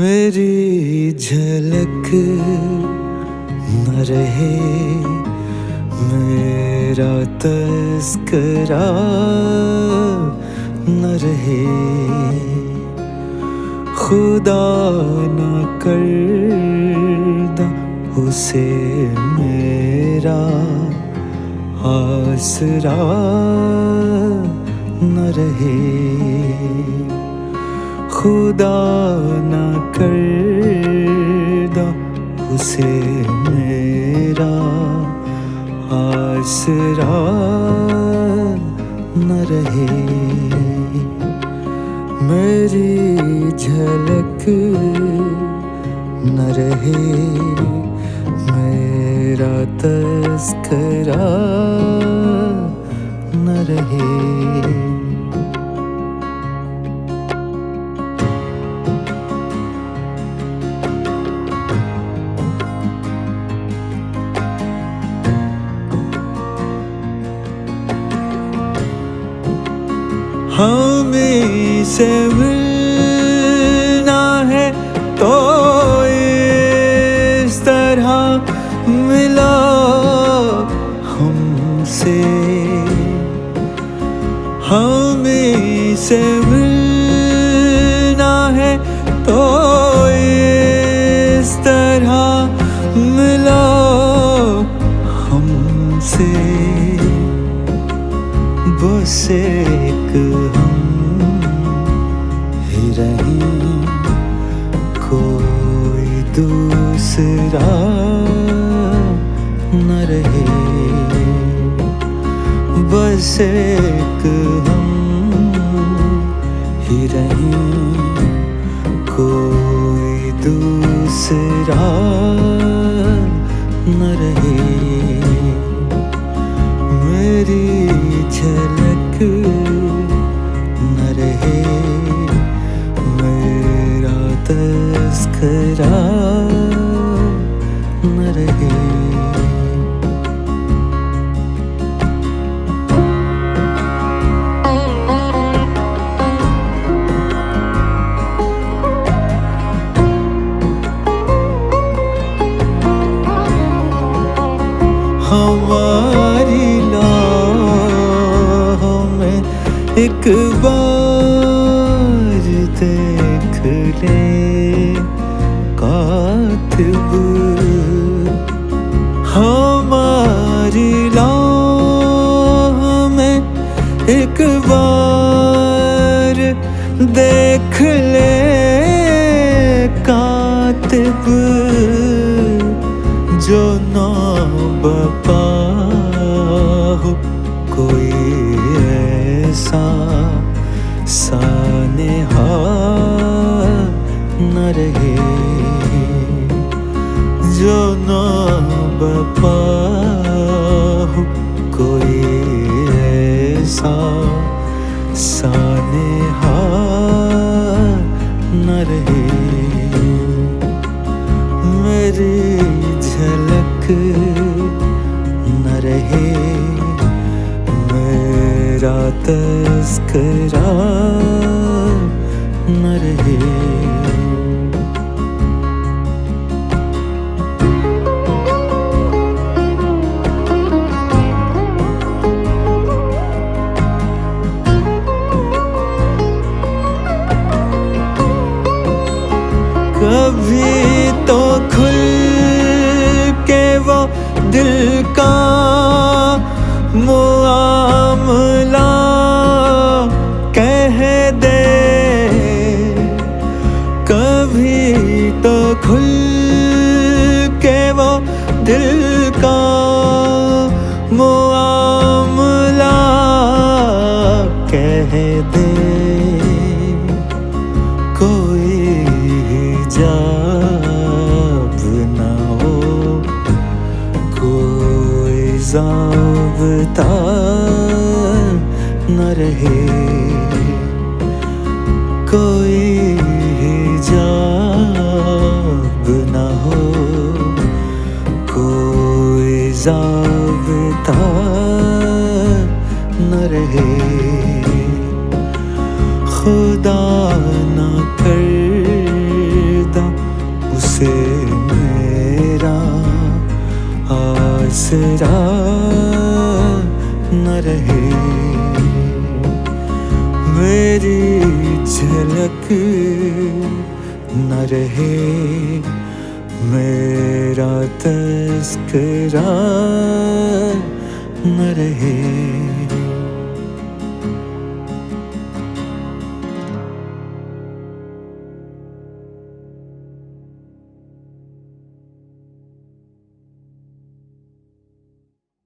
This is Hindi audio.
मेरी झलक न रहे, मेरा तज़किरा न रहे, खुदा न करदा उसे मेरा आसरा न रहे, खुदा न करदा उसे मेरा आसरा न रहे। मेरी झलक न रहे, मेरा तज़किरा न रहे। हमें से मिलना है तो इस तरह मिला हमसे, हमें से मिलना है तो इस तरह मिला हमसे, बस एक हम ही रहें, कोई दूसरा न रहे, बस एक हम ही रहें, कोई दूसरा न रहे। मेरी झलक न रहे, मेरा तज़किरा न रहे। हमारी एक बार देख ले कातिब, हमारी राह में एक बार देख ले कातिब, जो ना बता हो कोई ऐसा सानेहा न रहे, जो ना बता हो कोई ऐसा सानेहा न रहे। मेरी झलक न रहे, मेरा तज़किरा न रहे। कभी तो खुल के वो दिल का मुआमला कह दे, कभी तो खुल के वो दिल का मुआमला कह दे, कोई हिजाब ना हो ज़ाब्ता न रहे, कोई हिजाब न हो, कोई ज़ाब्ता न रहे, खुदा न करदा उसे मेरा आसरा न रहे, मेरी झलक न रहे, मेरा तज़किरा न रहे।